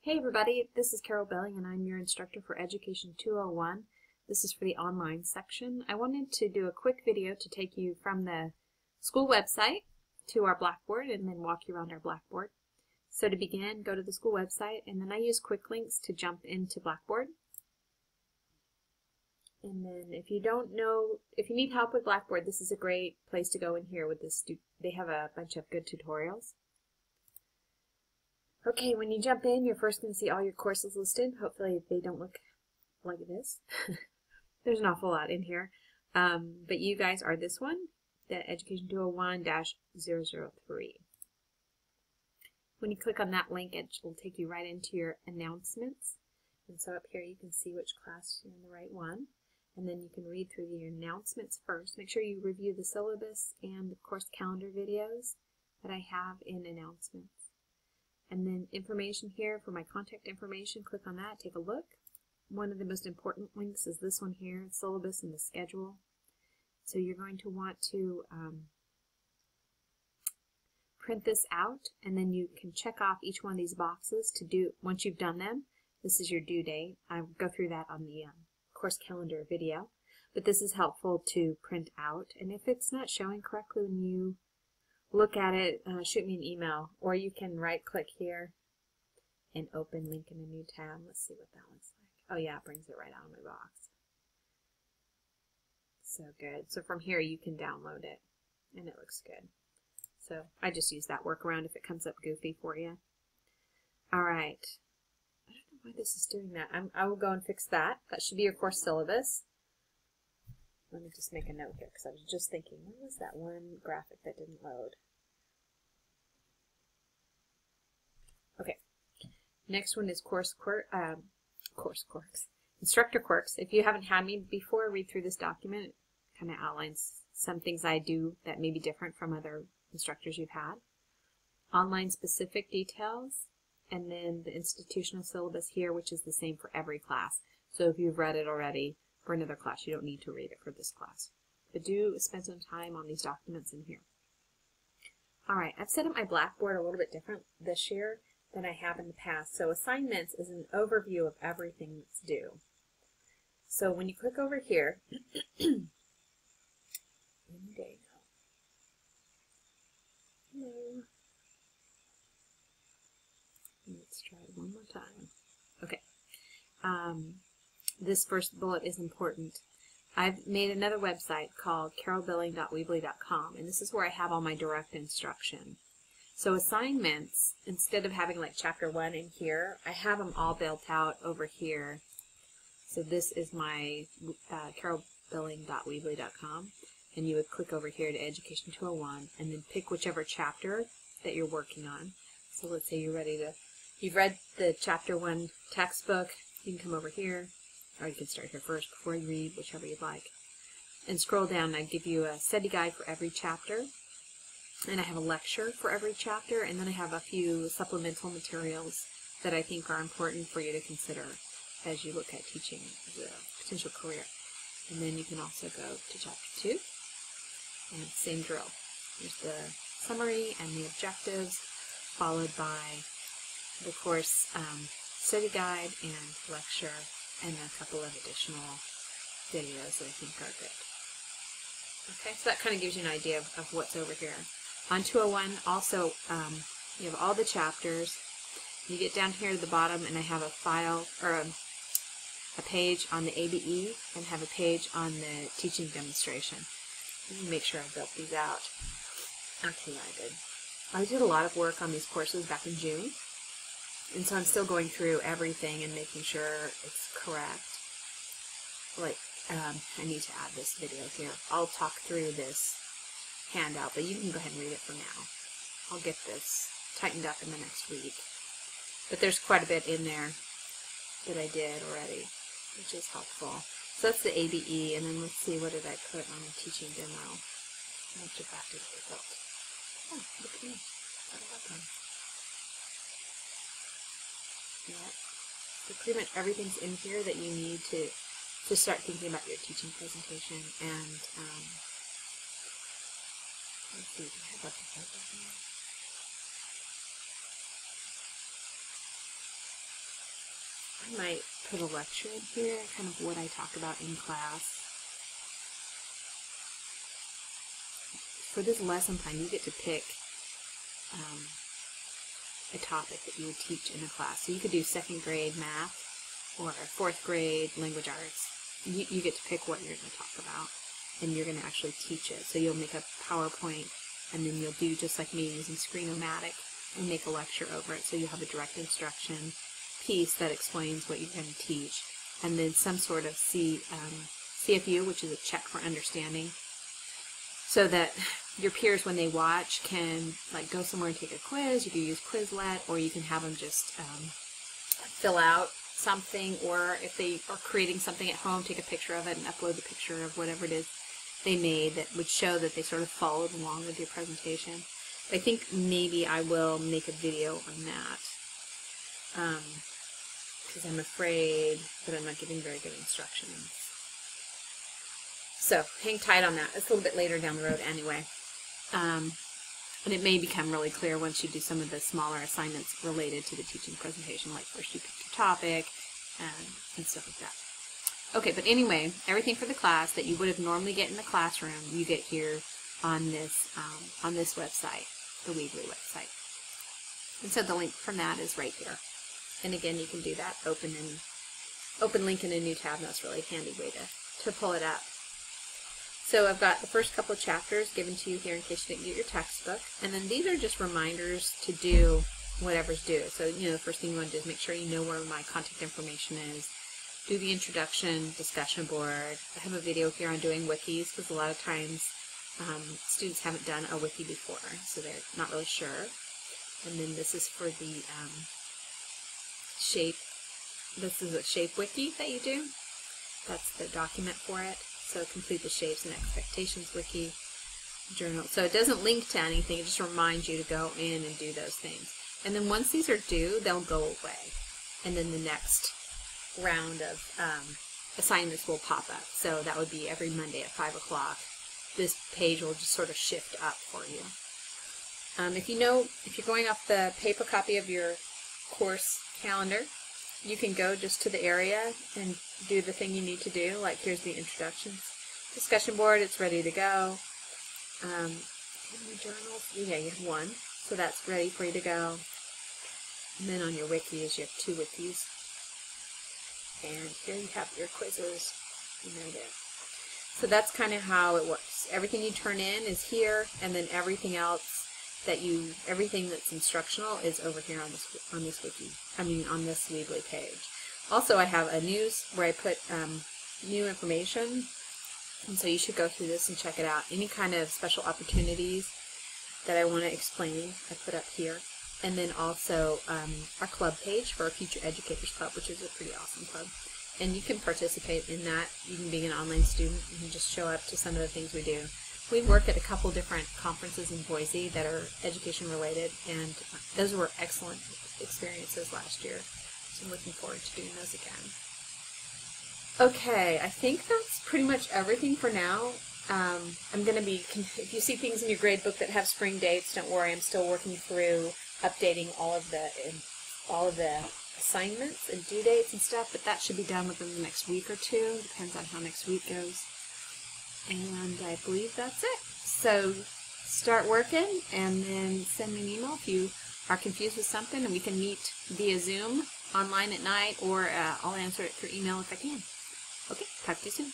Hey everybody, this is Carol Belling and I'm your instructor for Education 201. This is for the online section. I wanted to do a quick video to take you from the school website to our Blackboard and then walk you around our Blackboard. So to begin, go to the school website and then I use quick links to jump into Blackboard. And then if you need help with Blackboard, this is a great place to go in here with this. They have a bunch of good tutorials. Okay, when you jump in, you're first going to see all your courses listed. Hopefully they don't look like this. There's an awful lot in here. But you guys are this one, the Education 201-003. When you click on that link, it will take you right into your announcements. And so up here you can see which class you're in the right one. And then you can read through your announcements first. Make sure you review the syllabus and the course calendar videos that I have in announcements. And then information here for my contact information, click on that, take a look. One of the most important links is this one here, syllabus and the schedule. So you're going to want to print this out, and then you can check off each one of these boxes to do, once you've done them, this is your due date. I'll go through that on the course calendar video, but this is helpful to print out. And if it's not showing correctly when you look at it, shoot me an email, or you can right click here and open link in a new tab. Let's see what that looks like. Oh yeah, it brings it right out of my box. So good. So from here you can download it and it looks good. So I just use that workaround if it comes up goofy for you. Alright. I don't know why this is doing that. I will go and fix that. That should be your course syllabus. Let me just make a note here because I was just thinking, what was that one graphic that didn't load? Okay. Next one is instructor quirks. If you haven't had me before, read through this document. It kind of outlines some things I do that may be different from other instructors you've had. Online specific details, and then the institutional syllabus here, which is the same for every class. So if you've read it already, for another class, you don't need to read it for this class. But do spend some time on these documents in here. Alright, I've set up my Blackboard a little bit different this year than I have in the past. So assignments is an overview of everything that's due. So when you click over here, there you go. Hello. Let's try it one more time. Okay. This first bullet is important. I've made another website called carolbilling.weebly.com, and this is where I have all my direct instruction. So assignments, instead of having like chapter 1 in here, I have them all built out over here. So this is my carolbilling.weebly.com, and you would click over here to Education 201 and then pick whichever chapter that you're working on. So let's say you've read the chapter 1 textbook, you can come over here. Or you can start here first before you read, whichever you'd like. And scroll down, I give you a study guide for every chapter. And I have a lecture for every chapter. And then I have a few supplemental materials that I think are important for you to consider as you look at teaching as a potential career. And then you can also go to chapter 2. And same drill. There's the summary and the objectives, followed by the course study guide and lecture, and a couple of additional videos that I think are good. Okay, so that kind of gives you an idea of what's over here. On 201, also, you have all the chapters. You get down here to the bottom, and I have a file, or a page on the ABE, and have a page on the teaching demonstration. Let me make sure I built these out. Okay, I did a lot of work on these courses back in June. And so I'm still going through everything and making sure it's correct. Like, I need to add this video here. I'll talk through this handout, but you can go ahead and read it for now. I'll get this tightened up in the next week. But there's quite a bit in there that I did already, which is helpful. So that's the ABE, and then let's see, what did I put on the teaching demo? How much of that did I build? Oh, look at me. Got it up on. Yeah. So pretty much everything's in here that you need to start thinking about your teaching presentation. And let's see, do I have a proposal here? I might put a lecture in here, kind of what I talk about in class. For this lesson plan, you get to pick a topic that you would teach in a class. So you could do 2nd grade math or 4th grade language arts. You get to pick what you're going to talk about, and you're going to actually teach it. So you'll make a PowerPoint, and then you'll do just like me using Screen-O-Matic and make a lecture over it. So you'll have a direct instruction piece that explains what you're going to teach, and then some sort of CFU, which is a check for understanding, so that your peers, when they watch, can like go somewhere and take a quiz. You can use Quizlet, or you can have them just fill out something, or if they are creating something at home, take a picture of it and upload the picture of whatever it is they made that would show that they sort of followed along with your presentation. But I think maybe I will make a video on that, because I'm afraid that I'm not giving very good instructions. So hang tight on that. It's a little bit later down the road anyway. And it may become really clear once you do some of the smaller assignments related to the teaching presentation, like first you pick your topic and stuff like that. Okay, but anyway, everything for the class that you would have normally get in the classroom, you get here on this website, the Weebly website. And so the link from that is right here. And again, you can do that, open link in a new tab, and that's a really handy way to pull it up. So I've got the first couple of chapters given to you here in case you didn't get your textbook. And then these are just reminders to do whatever's due. So, you know, the first thing you want to do is make sure you know where my contact information is. Do the introduction, discussion board. I have a video here on doing wikis, because a lot of times students haven't done a wiki before, so they're not really sure. And then this is for the shape. This is a shape wiki that you do. That's the document for it. So complete the shapes and expectations wiki journal. So it doesn't link to anything, it just reminds you to go in and do those things. And then once these are due, they'll go away. And then the next round of assignments will pop up. So that would be every Monday at 5 o'clock. This page will just sort of shift up for you. If you're going off the paper copy of your course calendar, you can go just to the area and do the thing you need to do. Like here's the introductions. Discussion board, it's ready to go. How many journals? Yeah, you have one. So that's ready for you to go. And then on your wikis, you have 2 wikis. And here you have your quizzes. And there it is. So that's kind of how it works. Everything you turn in is here, and then everything else everything that's instructional is over here on this wiki. On this Weebly page. Also, I have a news where I put new information, and so you should go through this and check it out. Any kind of special opportunities that I want to explain, I put up here. And then also our club page for our Future Educators Club, which is a pretty awesome club. And you can participate in that. You can be an online student. You can just show up to some of the things we do. We work at a couple different conferences in Boise that are education related, and those were excellent experiences last year. So I'm looking forward to doing those again. Okay, I think that's pretty much everything for now. I'm going to be, if you see things in your grade book that have spring dates, don't worry, I'm still working through updating all of the assignments and due dates and stuff, but that should be done within the next week or two. Depends on how next week goes. And I believe that's it. So start working and then send me an email if you are confused with something, and we can meet via Zoom online at night, or I'll answer it through email if I can. Okay, talk to you soon.